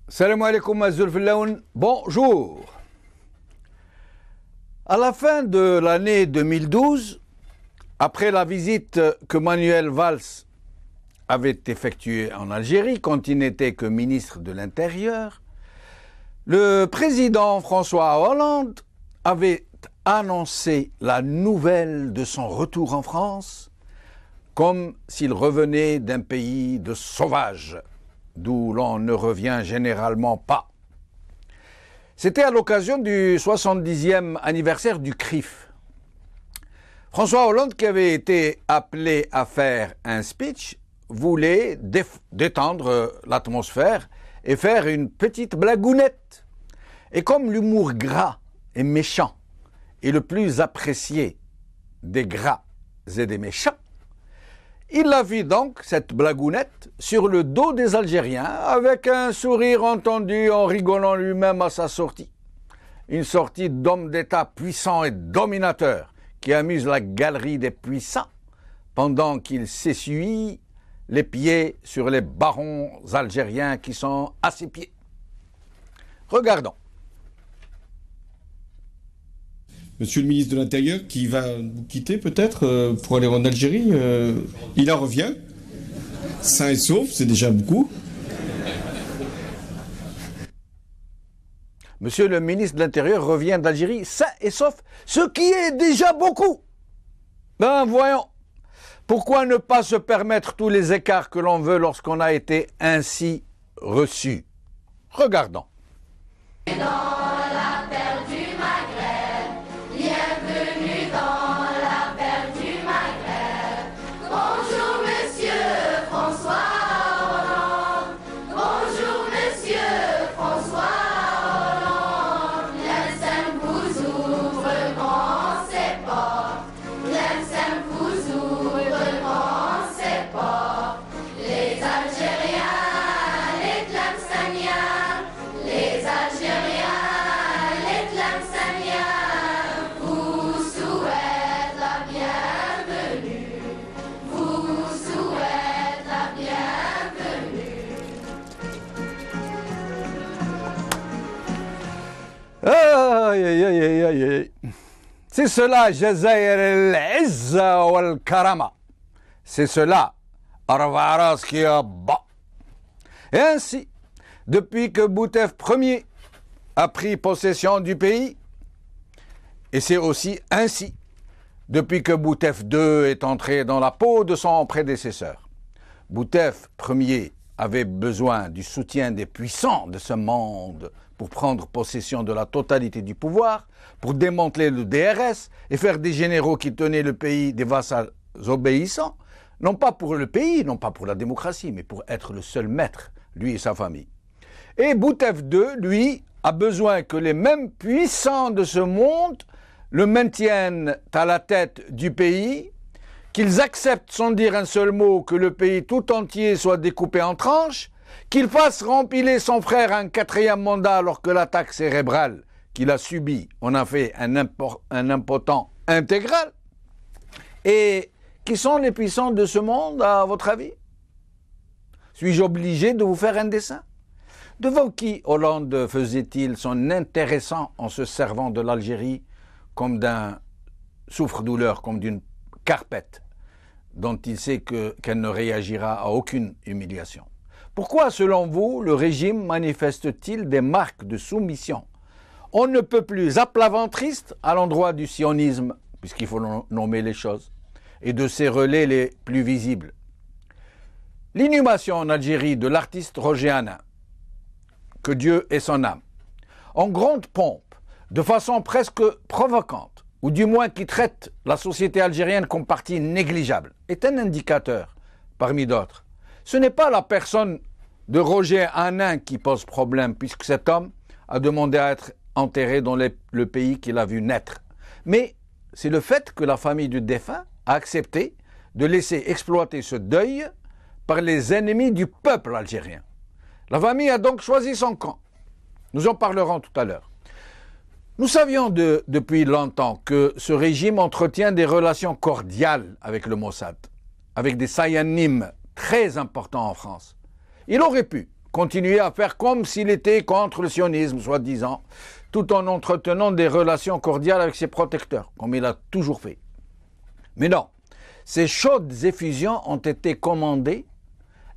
Salam alaikum Azul Fillaoun, bonjour. À la fin de l'année 2012, après la visite que Manuel Valls avait effectuée en Algérie quand il n'était que ministre de l'Intérieur, le président François Hollande avait annoncé la nouvelle de son retour en France comme s'il revenait d'un pays de sauvages, d'où l'on ne revient généralement pas. C'était à l'occasion du 70e anniversaire du CRIF. François Hollande, qui avait été appelé à faire un speech, voulait détendre l'atmosphère et faire une petite blagounette. Et comme l'humour gras et méchant est le plus apprécié des gras et des méchants, il a vu donc cette blagounette sur le dos des Algériens avec un sourire entendu en rigolant lui-même à sa sortie. Une sortie d'homme d'État puissant et dominateur qui amuse la galerie des puissants pendant qu'il s'essuie les pieds sur les barons algériens qui sont à ses pieds. Regardons. Monsieur le ministre de l'Intérieur, qui va vous quitter peut-être pour aller en Algérie, il en revient, sain et sauf, c'est déjà beaucoup. Monsieur le ministre de l'Intérieur revient d'Algérie sain et sauf, ce qui est déjà beaucoup. Ben voyons, pourquoi ne pas se permettre tous les écarts que l'on veut lorsqu'on a été ainsi reçu? Regardons. C'est cela, Jazair al-Izza wal-Karama. C'est cela, Arvaras qui a bas. Et ainsi, depuis que Boutef Ier a pris possession du pays, et c'est aussi ainsi, depuis que Boutef II est entré dans la peau de son prédécesseur. Boutef Ier avait besoin du soutien des puissants de ce monde pour prendre possession de la totalité du pouvoir, pour démanteler le DRS et faire des généraux qui tenaient le pays des vassals obéissants, non pas pour le pays, non pas pour la démocratie, mais pour être le seul maître, lui et sa famille. Et Boutef II, lui, a besoin que les mêmes puissants de ce monde le maintiennent à la tête du pays, qu'ils acceptent sans dire un seul mot que le pays tout entier soit découpé en tranches, qu'il fasse rempiler son frère un 4e mandat alors que l'attaque cérébrale qu'il a subie en a fait un impotent intégral. Et qui sont les puissants de ce monde, à votre avis? Suis-je obligé de vous faire un dessin? Devant qui Hollande faisait-il son intéressant en se servant de l'Algérie comme d'un souffre-douleur, comme d'une carpette dont il sait qu'elle ne réagira à aucune humiliation? Pourquoi, selon vous, le régime manifeste-t-il des marques de soumission On ne peut plus aplaventriste à l'endroit du sionisme, puisqu'il faut nommer les choses, et de ses relais les plus visibles. L'inhumation en Algérie de l'artiste Roger Hanin, que Dieu ait son âme, en grande pompe, de façon presque provocante, ou du moins qui traite la société algérienne comme partie négligeable, est un indicateur parmi d'autres. Ce n'est pas la personne de Roger Hanin qui pose problème, puisque cet homme a demandé à être enterré dans le pays qu'il a vu naître. Mais c'est le fait que la famille du défunt a accepté de laisser exploiter ce deuil par les ennemis du peuple algérien. La famille a donc choisi son camp. Nous en parlerons tout à l'heure. Nous savions depuis longtemps que ce régime entretient des relations cordiales avec le Mossad, avec des Sayanim très importants en France. Il aurait pu continuer à faire comme s'il était contre le sionisme, soi-disant, tout en entretenant des relations cordiales avec ses protecteurs, comme il a toujours fait. Mais non, ces chaudes effusions ont été commandées.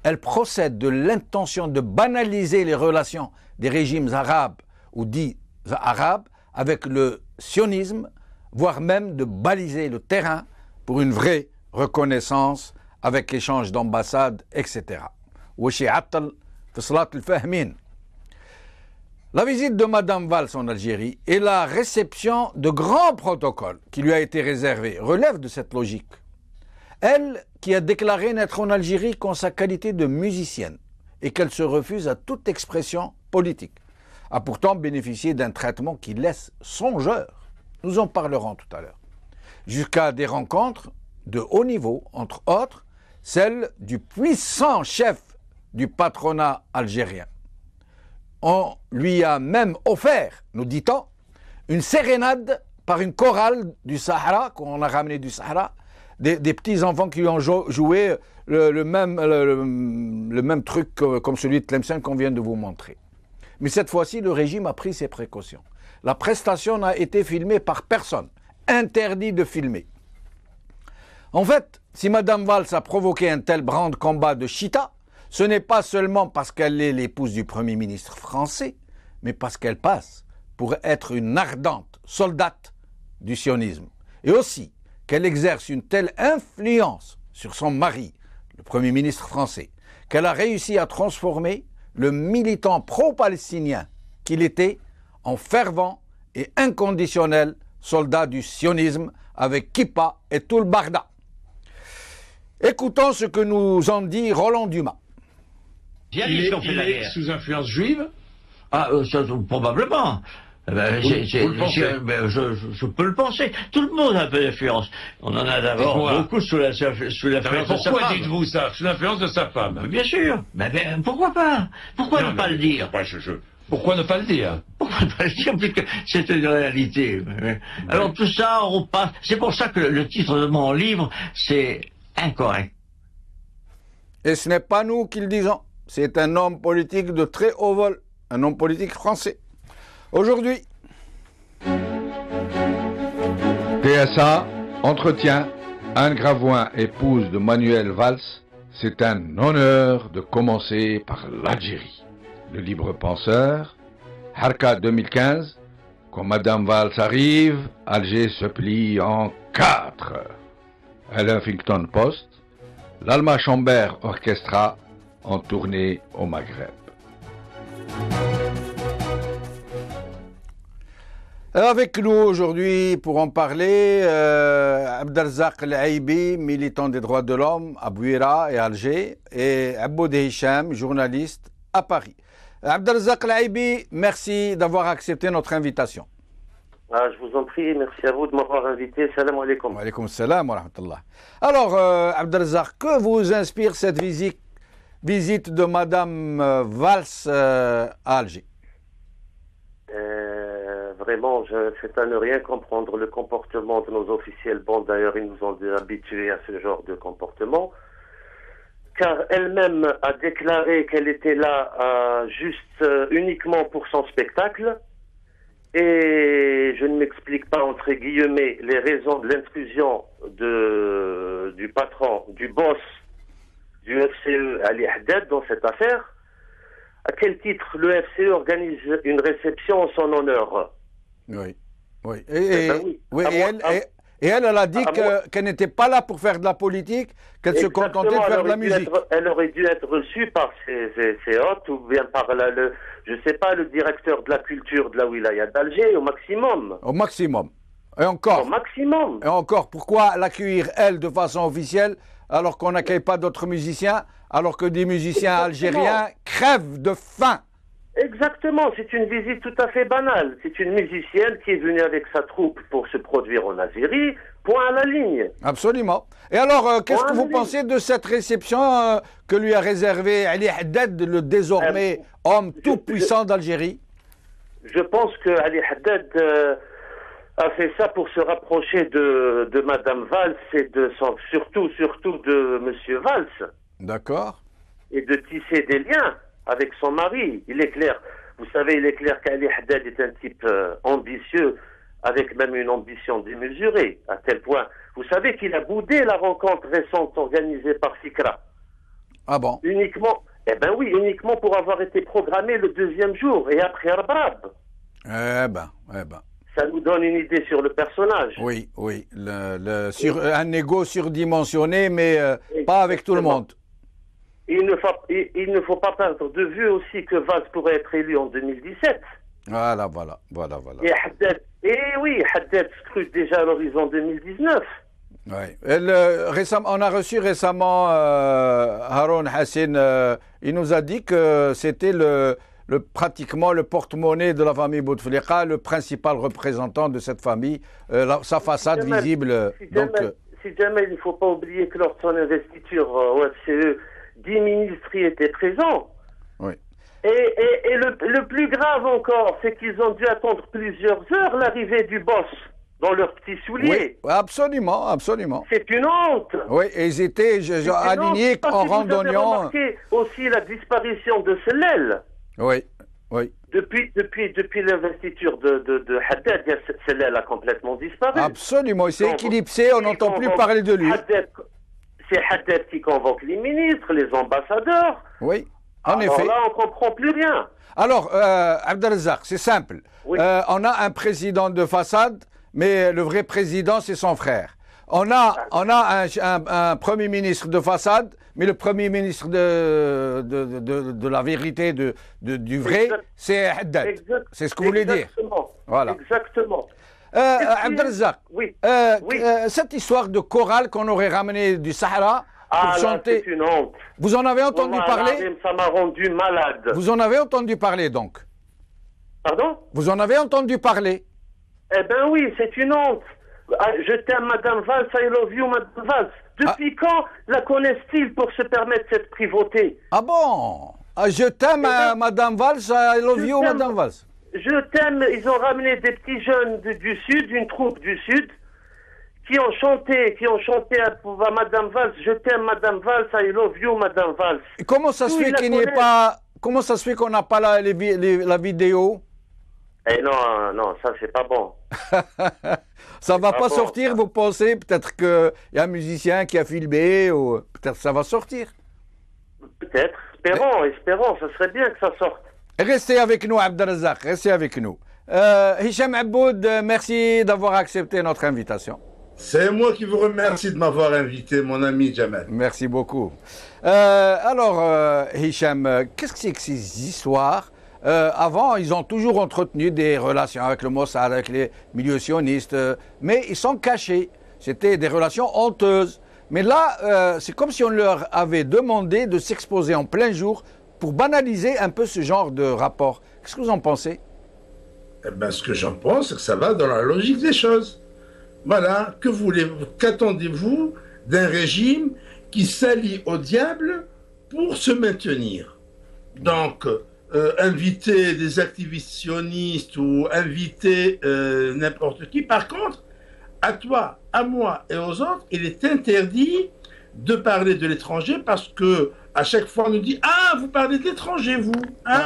Elles procèdent de l'intention de banaliser les relations des régimes arabes ou dits arabes avec le sionisme, voire même de baliser le terrain pour une vraie reconnaissance avec échange d'ambassades, etc. La visite de Mme Valls en Algérie et la réception de grands protocoles qui lui a été réservés relèvent de cette logique. Elle, qui a déclaré n'être en Algérie qu'en sa qualité de musicienne et qu'elle se refuse à toute expression politique, a pourtant bénéficié d'un traitement qui laisse songeur. Nous en parlerons tout à l'heure. Jusqu'à des rencontres de haut niveau, entre autres, celle du puissant chef du patronat algérien. On lui a même offert, nous dit-on, une sérénade par une chorale du Sahara, qu'on a ramené du Sahara, des petits enfants qui ont joué le même truc comme celui de Tlemcen qu'on vient de vous montrer. Mais cette fois-ci, le régime a pris ses précautions. La prestation n'a été filmée par personne. Interdit de filmer. En fait, si Mme Valls a provoqué un tel branle-combat de Chita, ce n'est pas seulement parce qu'elle est l'épouse du Premier ministre français, mais parce qu'elle passe pour être une ardente soldate du sionisme. Et aussi qu'elle exerce une telle influence sur son mari, le Premier ministre français, qu'elle a réussi à transformer le militant pro-palestinien qu'il était en fervent et inconditionnel soldat du sionisme avec kippa et tout le barda. Écoutons ce que nous en dit Roland Dumas. Il est sous influence juive? Probablement. Je peux le penser. Tout le monde a un peu d'influence. On en a d'abord beaucoup sous l'influence de sa femme. Pourquoi dites-vous ça? Sous l'influence de sa femme? Bien sûr. Mais pourquoi pas? Pourquoi ne pas le dire? Pourquoi ne pas le dire? Pourquoi ne pas le dire? Puisque c'est une réalité. Alors tout ça, on passe. C'est pour ça que le titre de mon livre, c'est incorrect. Et ce n'est pas nous qui le disons. C'est un homme politique de très haut vol. Un homme politique français. Aujourd'hui, PSA, entretien, Anne Gravoin, épouse de Manuel Valls, c'est un honneur de commencer par l'Algérie. Le libre penseur, Harka 2015, quand Madame Valls arrive, Alger se plie en 4. À l'Huffington Post, l'Alma Chambert Orchestra en tournée au Maghreb. Avec nous aujourd'hui pour en parler, Abdelrazak El-Aïbi, militant des droits de l'homme à Bouira et Alger, et Aboud Hicham, journaliste à Paris. Abdelrazak El-Aïbi, merci d'avoir accepté notre invitation. Je vous en prie, merci à vous de m'avoir invité. Salam alaikum. Wa alaikum salam wa rahmatullah. Alors, Abdelrazak, que vous inspire cette visite de Madame Valls à Alger? Vraiment, c'est à ne rien comprendre le comportement de nos officiels. Bon, d'ailleurs, ils nous ont habitués à ce genre de comportement. Car elle-même a déclaré qu'elle était là juste uniquement pour son spectacle. Et je ne m'explique pas, entre guillemets, les raisons de l'intrusion du patron, du boss du FCE, Ali Haddad, dans cette affaire. À quel titre le FCE organise une réception en son honneur? Oui, oui. Oui. Et elle a dit qu'elle n'était pas là pour faire de la politique, qu'elle se contentait de faire de la musique. Elle aurait dû être reçue par ses hôtes ou bien par je sais pas, le directeur de la culture de la wilaya d'Alger, au maximum. Au maximum. Et encore. Au maximum. Et encore, pourquoi l'accueillir, elle, de façon officielle, alors qu'on n'accueille pas d'autres musiciens, alors que des musiciens algériens crèvent de faim? Exactement, c'est une visite tout à fait banale. C'est une musicienne qui est venue avec sa troupe pour se produire en Algérie, point à la ligne. Absolument. Et alors, qu'est-ce que vous pensez de cette réception que lui a réservée Ali Haddad, le désormais homme tout-puissant d'Algérie? Je pense que Ali Haddad a fait ça pour se rapprocher de Madame Valls et surtout de Monsieur Valls. D'accord. Et de tisser des liens avec son mari. Il est clair, vous savez, il est clair qu'Ali Haddad est un type ambitieux, avec même une ambition démesurée, à tel point. Vous savez qu'il a boudé la rencontre récente organisée par Fikra. Ah bon? Uniquement pour avoir été programmé le deuxième jour, et après Arbrab. Eh ben. Ça nous donne une idée sur le personnage. Oui. Un ego surdimensionné, mais pas avec tout le monde. Il ne faut pas perdre de vue aussi que Valls pourrait être élu en 2017. Voilà. Et Haddad scrute déjà à l'horizon 2019. Oui. On a reçu récemment Haroun Hassin. Il nous a dit que c'était pratiquement le porte-monnaie de la famille Bouteflika, le principal représentant de cette famille, sa façade visible. Si jamais il ne faut pas oublier que lors de son investiture au FCE, 10 ministres y étaient présents. Oui. Et le plus grave encore, c'est qu'ils ont dû attendre plusieurs heures l'arrivée du boss dans leurs petits souliers. Oui, absolument. C'est une honte. Oui, et ils étaient alignés en randonnant. Vous avez remarqué aussi la disparition de Sellel. Oui. Depuis l'investiture de Haddad, Sellel a complètement disparu. Absolument, il s'est éclipsé, on n'entend plus parler de lui. C'est Haddad qui convoque les ministres, les ambassadeurs. Oui, en effet. Là, on ne comprend plus rien. Alors, Abdelrazak, c'est simple. Oui. On a un président de façade, mais le vrai président, c'est son frère. On a un premier ministre de façade, mais le premier ministre de la vérité, du vrai, c'est Haddad. C'est ce que vous voulez dire. Voilà. Exactement. Abdelrazak, oui. Cette histoire de chorale qu'on aurait ramené du Sahara pour chanter, c'est une honte. Vous en avez entendu parler? Ça m'a rendu malade. Vous en avez entendu parler donc? Pardon? Vous en avez entendu parler? Eh ben oui, c'est une honte. Je t'aime, Madame Valls, I love you, Madame Valls. Depuis quand la connaissent-ils pour se permettre cette privauté? Ah bon? Je t'aime, Madame Valls, I love you, Madame Valls. Je t'aime, ils ont ramené des petits jeunes du Sud, une troupe du Sud, qui ont chanté à Madame Valls, je t'aime Madame Valls, I love you Madame Valls. Et comment ça se fait qu'il n'y ait pas, comment ça se fait qu'on n'a pas la vidéo? Eh non, ça c'est pas bon. Ça va pas sortir, vous pensez? Peut-être qu'il y a un musicien qui a filmé, ou peut-être ça va sortir. Peut-être, espérons, ça serait bien que ça sorte. Restez avec nous, Abdelrazak, restez avec nous. Hicham Aboud, merci d'avoir accepté notre invitation. C'est moi qui vous remercie de m'avoir invité, mon ami Jamal. Merci beaucoup. Alors, Hicham, qu'est-ce que c'est que ces histoires? Avant, ils ont toujours entretenu des relations avec le Mossad, avec les milieux sionistes, mais ils sont cachés. C'était des relations honteuses. Mais là, c'est comme si on leur avait demandé de s'exposer en plein jour pour banaliser un peu ce genre de rapport. Qu'est-ce que vous en pensez? Eh bien, ce que j'en pense, c'est que ça va dans la logique des choses. Voilà, que voulez-vous, qu'attendez-vous d'un régime qui s'allie au diable pour se maintenir? Donc, inviter des activistes sionistes ou inviter n'importe qui. Par contre, à toi, à moi et aux autres, il est interdit de parler de l'étranger parce que à chaque fois on nous dit « Ah, vous parlez de l'étranger, vous.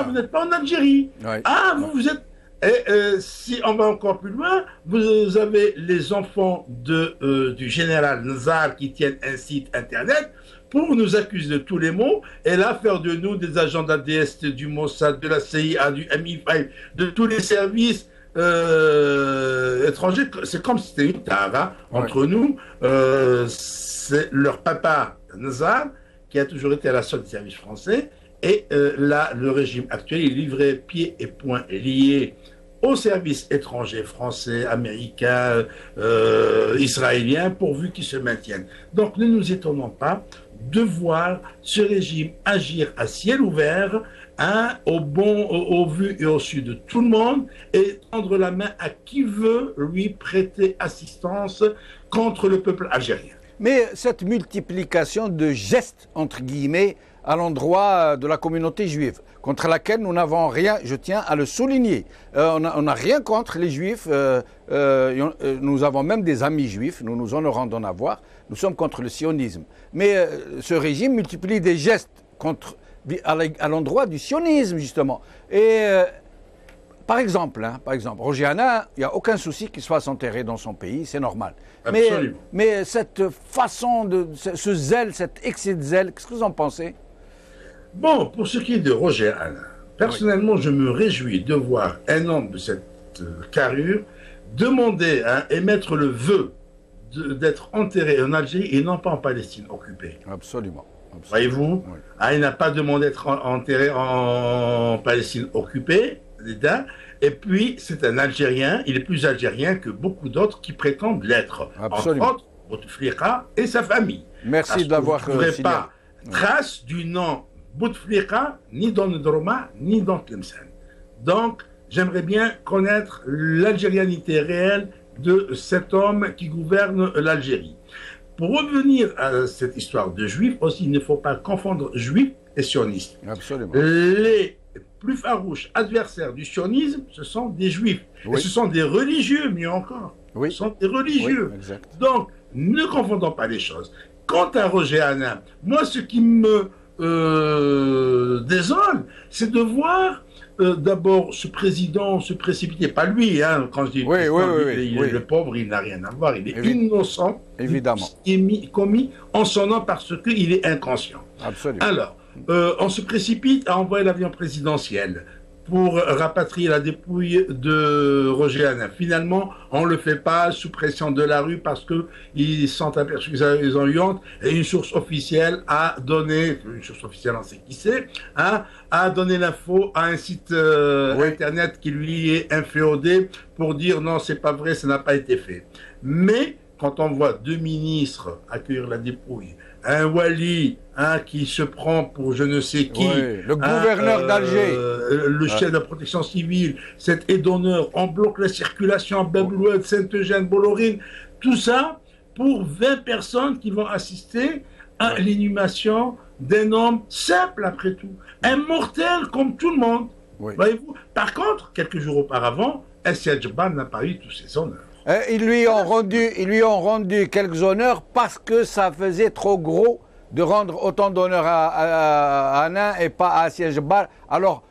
Vous n'êtes pas en Algérie. Ouais. Ah, vous êtes... » Et si on va encore plus loin, vous avez les enfants du général Nzar qui tiennent un site internet pour nous accuser de tous les maux et là faire de nous des agents d'ADS, du Mossad, de la CIA, du MI5, de tous les services étrangers, c'est comme si c'était une tara entre nous. C'est leur papa, Nazar, qui a toujours été à la solde du service français. Et là, le régime actuel, il est livré pieds et poings liés aux services étrangers, français, américains, israéliens, pourvu qu'ils se maintiennent. Donc ne nous étonnons pas de voir ce régime agir à ciel ouvert, au vu et au su de tout le monde, et tendre la main à qui veut lui prêter assistance contre le peuple algérien. Mais cette multiplication de gestes, entre guillemets, à l'endroit de la communauté juive, contre laquelle nous n'avons rien, je tiens à le souligner. On n'a rien contre les juifs, nous avons même des amis juifs, nous nous honorons d'en avoir, nous sommes contre le sionisme. Mais ce régime multiplie des gestes à l'endroit du sionisme, justement. Et par exemple, Roger Hanin, il n'y a aucun souci qu'il se fasse enterrer dans son pays, c'est normal. Mais cette façon, ce zèle, cet excès de zèle, qu'est-ce que vous en pensez? Bon, pour ce qui est de Roger Hanin, personnellement, je me réjouis de voir un homme de cette carrure demander, émettre le vœu d'être enterré en Algérie et non pas en Palestine occupée. Absolument. Voyez-vous, il n'a pas demandé d'être enterré en Palestine occupée, et puis c'est un Algérien, il est plus algérien que beaucoup d'autres qui prétendent l'être. Absolument. Entre autres, Bouteflika et sa famille. Merci d'avoir signalé. Vous ne pas trace du nom Bouteflika, ni dans le Droma, ni dans Tlemcen. Donc, j'aimerais bien connaître l'algérianité réelle de cet homme qui gouverne l'Algérie. Pour revenir à cette histoire de juifs, aussi, il ne faut pas confondre juifs et sionistes. Absolument. Les plus farouches adversaires du sionisme, ce sont des juifs. Et ce sont des religieux, mieux encore. Ce sont des religieux. Donc, ne confondons pas les choses. Quant à Roger Hanin, moi, ce qui me désole, c'est de voir d'abord ce président se précipiter, pas lui, quand je dis le pauvre, il n'a rien à voir, il est innocent, évidemment, commis en son nom parce qu'il est inconscient. Absolument. Alors, on se précipite à envoyer l'avion présidentiel pour rapatrier la dépouille de Roger Hanin. Finalement, on ne le fait pas sous pression de la rue parce qu'ils sont aperçus qu'ils ont eu honte et une source officielle a donné, une source officielle on sait qui c'est, a donné l'info à un site internet qui lui est inféodé pour dire non, c'est pas vrai, ça n'a pas été fait. Mais quand on voit deux ministres accueillir la dépouille, un wali qui se prend pour je ne sais qui, le gouverneur d'Alger, le chef de la protection civile, cet aide d'honneur, on bloque la circulation à Bab-el-Oued, Saint-Eugène, Bollorine, tout ça pour 20 personnes qui vont assister à l'inhumation d'un homme simple après tout, un mortel comme tout le monde. Voyez-vous. Par contre, quelques jours auparavant, Essiad Jabbar n'a pas eu tous ses honneurs. Ils lui ont rendu quelques honneurs parce que ça faisait trop gros de rendre autant d'honneurs à Hanin et pas à Essiad Jabbar. Alors,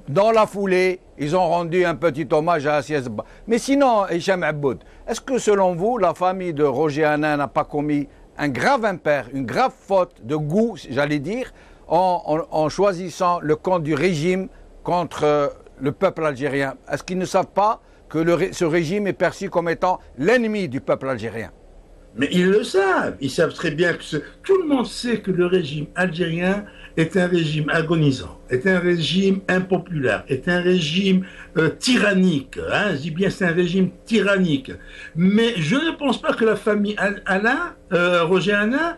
dans la foulée, ils ont rendu un petit hommage à Essiad Jabbar. Mais sinon, Hicham Aboud, est-ce que selon vous, la famille de Roger Hanin n'a pas commis un grave impair, une grave faute de goût, j'allais dire, en choisissant le camp du régime contre le peuple algérien? Est-ce qu'ils ne savent pas que ce régime est perçu comme étant l'ennemi du peuple algérien? Mais ils le savent. Ils savent très bien que tout le monde sait que le régime algérien est un régime agonisant, est un régime impopulaire, est un régime tyrannique. Je dis bien c'est un régime tyrannique. Mais je ne pense pas que la famille Roger Hanin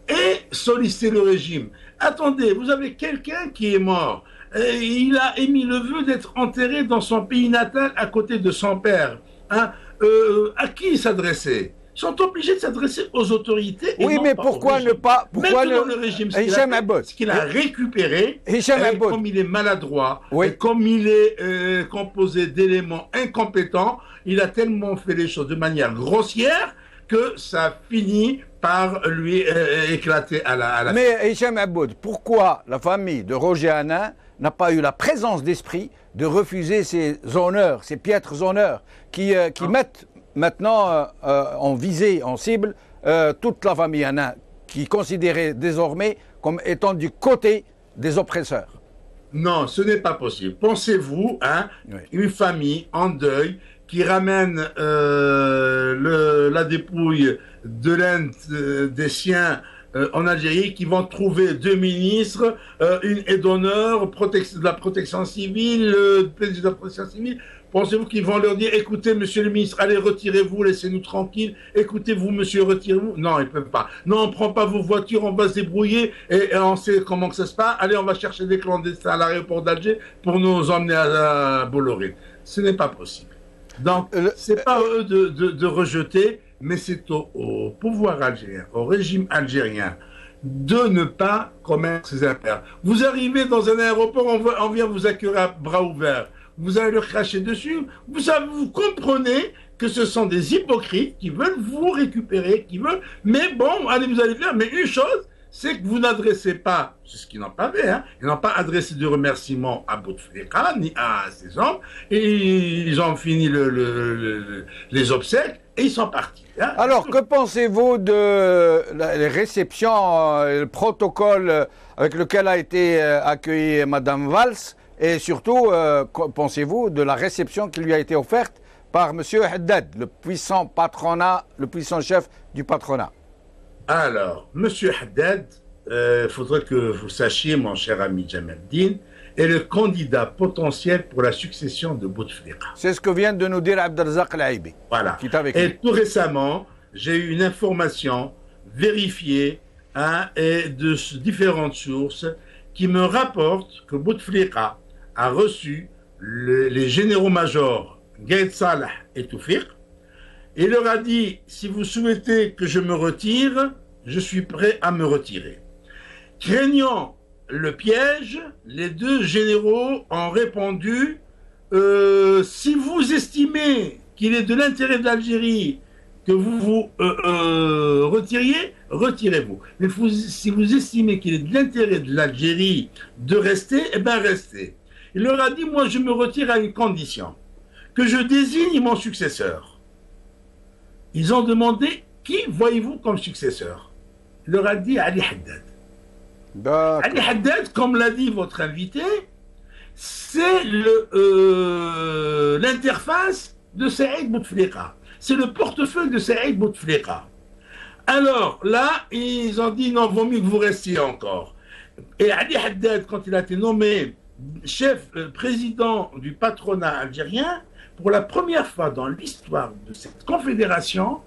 ait sollicité le régime. Attendez, vous avez quelqu'un qui est mort. Il a émis le vœu d'être enterré dans son pays natal à côté de son père. À qui s'adresser? Ils sont obligés de s'adresser aux autorités. Oui, mais pourquoi ne pas... Maintenant, le régime, ce qu'il a récupéré, comme il est maladroit, et comme il est composé d'éléments incompétents, il a tellement fait les choses de manière grossière que ça finit par lui éclater à la... Mais Hicham Aboud, pourquoi la famille de Roger Hanin n'a pas eu la présence d'esprit de refuser ces honneurs, ces piètres honneurs qui mettent maintenant en visée, en cible, toute la famille Hanin, qui est considérée désormais comme étant du côté des oppresseurs? Non, ce n'est pas possible. Pensez-vous, hein, une famille en deuil qui ramène la dépouille de l'un des siens en Algérie, qui vont trouver 2 ministres, une aide d'honneur, de la protection civile, le président de la protection civile. Pensez-vous qu'ils vont leur dire, écoutez, monsieur le ministre, allez, retirez-vous, laissez-nous tranquilles. Écoutez-vous, monsieur, retirez-vous. Non, ils ne peuvent pas. Non, on ne prend pas vos voitures, on va se débrouiller et on sait comment que ça se passe. Allez, on va chercher des clandestins à l'aéroport d'Alger pour nous emmener à Bolloré. Ce n'est pas possible. Donc, c'est pas à eux de rejeter, mais c'est au pouvoir algérien, au régime algérien, de ne pas commettre ces affaires. Vous arrivez dans un aéroport, on vient vous accueillir à bras ouverts. Vous allez leur cracher dessus. Vous comprenez que ce sont des hypocrites qui veulent vous récupérer, mais bon, allez, vous allez faire. Mais une chose, c'est que vous n'adressez pas, c'est ce qu'ils n'ont pas fait, hein, ils n'ont pas adressé de remerciements à Bouteflika ni à ses hommes, et ils ont fini les obsèques et ils sont partis. Hein. Alors, que pensez-vous de la réception, le protocole avec lequel a été accueillie Madame Valls, et surtout, pensez-vous de la réception qui lui a été offerte par Monsieur Haddad, le puissant chef du patronat? Alors, Monsieur Haddad, il faudrait que vous sachiez, mon cher ami Jamaldine, est le candidat potentiel pour la succession de Bouteflika. C'est ce que vient de nous dire Abdelrazak El-Aïbi. Voilà. Et tout récemment, j'ai eu une information vérifiée et de différentes sources qui me rapportent que Bouteflika a reçu les généraux-majors Gaïd Salah et Toufiq. Il leur a dit, si vous souhaitez que je me retire, je suis prêt à me retirer. Craignant le piège, les 2 généraux ont répondu, si vous estimez qu'il est de l'intérêt de l'Algérie que vous vous retiriez, retirez-vous. Mais si vous estimez qu'il est de l'intérêt de l'Algérie de rester, eh bien restez. Il leur a dit, moi je me retire à une condition, que je désigne mon successeur. Ils ont demandé, qui voyez-vous comme successeur? Il leur a dit Ali Haddad. Ali Haddad, comme l'a dit votre invité, c'est l'interface de Saïd Bouteflika. C'est le portefeuille de Saïd Bouteflika. Alors là, ils ont dit, non, vaut mieux que vous restiez encore. Et Ali Haddad, quand il a été nommé président du patronat algérien, pour la première fois dans l'histoire de cette confédération,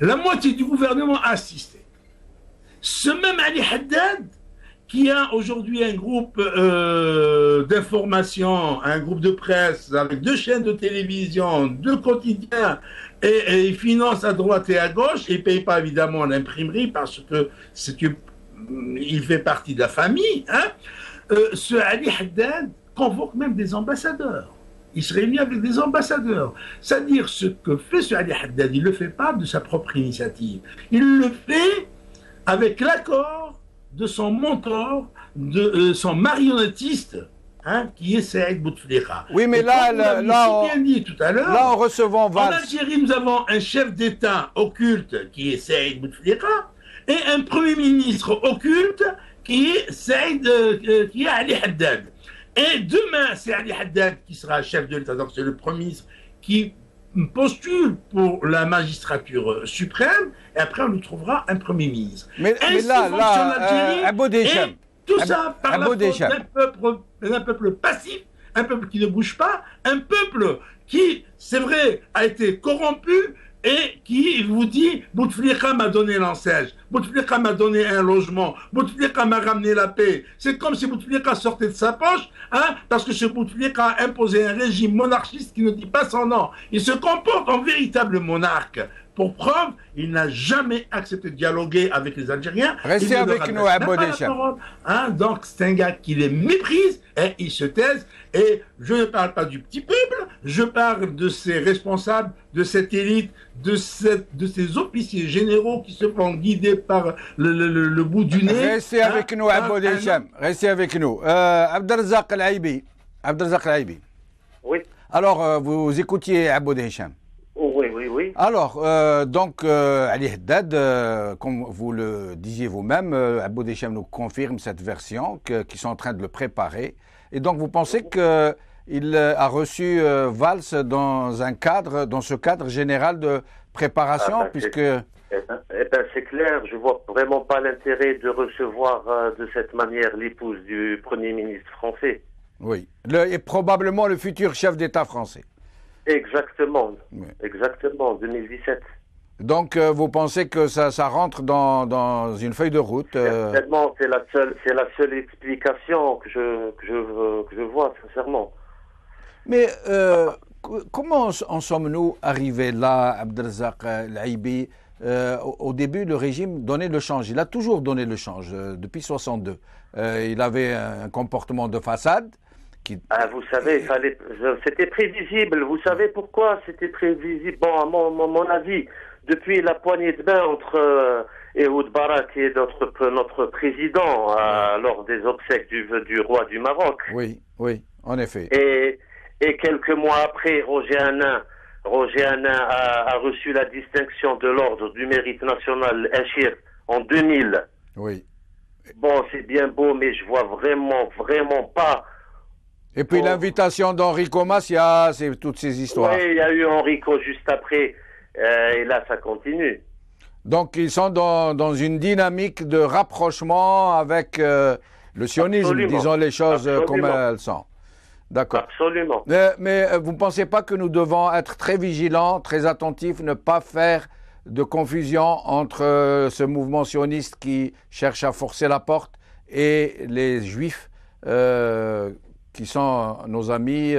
la moitié du gouvernement a assisté. Ce même Ali Haddad, qui a aujourd'hui un groupe d'information, un groupe de presse avec 2 chaînes de télévision, 2 quotidiens, et il finance à droite et à gauche, et il ne paye pas évidemment l'imprimerie parce que il fait partie de la famille. Hein. Ce Ali Haddad convoque même des ambassadeurs. Il se réunit avec des ambassadeurs. C'est-à-dire, ce que fait ce Ali Haddad, il ne le fait pas de sa propre initiative. Il le fait avec l'accord de son mentor, de son marionnettiste, hein, qui est Saïd Bouteflika. Oui, mais là, dit tout à l'heure, là, en recevant Valls, en Algérie, nous avons un chef d'État occulte qui est Saïd Bouteflika et un premier ministre occulte qui est Ali Haddad. Et demain, c'est Ali Haddad qui sera chef de l'État. Donc c'est le Premier ministre qui postule pour la magistrature suprême, et après on lui trouvera un Premier ministre. Mais là, Abou Desham, tout ça par la faute d'un peuple passif, un peuple qui ne bouge pas, un peuple qui, c'est vrai, a été corrompu, et qui vous dit, Bouteflika m'a donné l'enseigne, Bouteflika m'a donné un logement, Bouteflika m'a ramené la paix. C'est comme si Bouteflika sortait de sa poche, hein, parce que ce Bouteflika a imposé un régime monarchiste qui ne dit pas son nom. Il se comporte en véritable monarque. Pour preuve, il n'a jamais accepté de dialoguer avec les Algériens. Restez avec nous, Abou Desham. Hein, donc c'est un gars qui les méprise et il se taise. Et je ne parle pas du petit peuple, je parle de ses responsables, de cette élite, de ces officiers généraux qui se font guider par le bout du nez. Restez avec nous, Abou Desham. Restez avec nous. Abdelrazak El-Aïbi. Abdelrazak El-Aïbi. Oui. Alors, vous écoutiez Abou Desham. Oui. Alors, donc, Ali Haddad, comme vous le disiez vous-même, Abou Desham nous confirme cette version, qu'ils sont en train de le préparer Et donc, vous pensez qu'il a reçu Valls dans ce cadre général de préparation, puisque... C'est clair, je vois vraiment pas l'intérêt de recevoir de cette manière l'épouse du Premier ministre français. Oui, et probablement le futur chef d'État français. Exactement, exactement, 2017. Donc, vous pensez que ça rentre dans une feuille de route Certainement, c'est la seule explication que je vois, sincèrement. Mais comment en sommes-nous arrivés là, Abdelrazak Laïbi? Au début, le régime donnait le change. Il a toujours donné le change, depuis 62. Il avait un comportement de façade. Vous savez, c'était prévisible. Vous savez pourquoi c'était prévisible? Bon, à mon avis, depuis la poignée de main entre Ehud Barak et notre président lors des obsèques du roi du Maroc. Oui, en effet. Et quelques mois après, Roger Hanin a reçu la distinction de l'ordre du mérite national Achir en 2000. Oui. Bon, c'est bien beau, mais je vois vraiment pas. Et puis l'invitation d'Enrico Macias, c'est toutes ces histoires. Oui, il y a eu Enrico juste après, et là ça continue. Donc ils sont dans une dynamique de rapprochement avec le sionisme, Absolument. disons les choses Absolument. comme elles sont. D'accord. Absolument. Mais vous ne pensez pas que nous devons être très vigilants, très attentifs, ne pas faire de confusion entre ce mouvement sioniste qui cherche à forcer la porte et les juifs qui sont nos amis,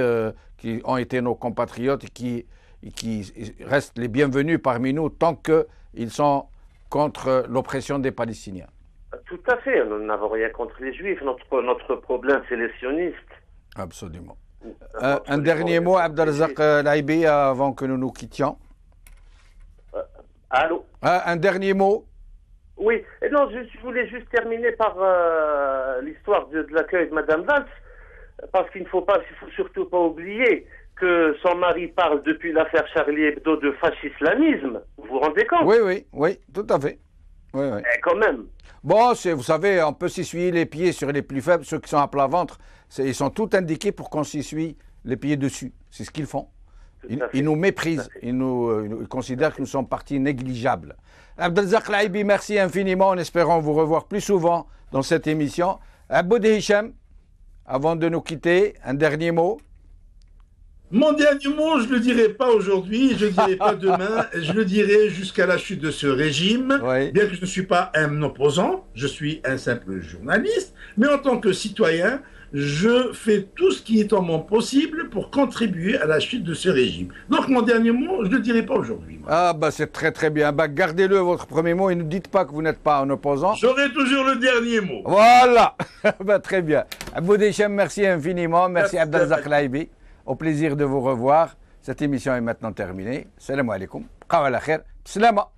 qui ont été nos compatriotes et qui restent les bienvenus parmi nous tant qu'ils sont contre l'oppression des Palestiniens? Tout à fait, nous n'avons rien contre les juifs, notre problème c'est les sionistes. Absolument. Un dernier mot, Abdelrazak Laïbi, avant que nous nous quittions. Allô? Un dernier mot? Oui, et non, je voulais juste terminer par l'histoire de l'accueil de Madame Valls, parce qu'il faut surtout pas oublier que son mari parle depuis l'affaire Charlie Hebdo de fascisme. Vous vous rendez compte? Oui, tout à fait. Oui. Et quand même. Bon, vous savez, on peut s'essuyer les pieds sur les plus faibles, ceux qui sont à plat ventre. ils sont tous indiqués pour qu'on s'essuie les pieds dessus. C'est ce qu'ils font. Ils nous méprisent. Ils considèrent que nous sommes partie négligeable. Abdelrazak Laïbi, merci infiniment, en espérant vous revoir plus souvent dans cette émission. Aboud Hicham, avant de nous quitter, un dernier mot. Mon dernier mot, je ne le dirai pas aujourd'hui, je ne le dirai pas demain, je le dirai jusqu'à la chute de ce régime, Oui. bien que je ne suis pas un opposant, je suis un simple journaliste, mais en tant que citoyen, je fais tout ce qui est en mon possible pour contribuer à la chute de ce régime. Donc mon dernier mot, je ne le dirai pas aujourd'hui. Moi. Ah bah c'est très très bien. Bah, gardez-le votre premier mot et ne dites pas que vous n'êtes pas un opposant. J'aurai toujours le dernier mot. Voilà. Bah, très bien. Aboud Hicham, merci infiniment. Merci Abdelrazak Laïbi. Au plaisir de vous revoir. Cette émission est maintenant terminée. Salam alaikum. Qawala khair. Salama.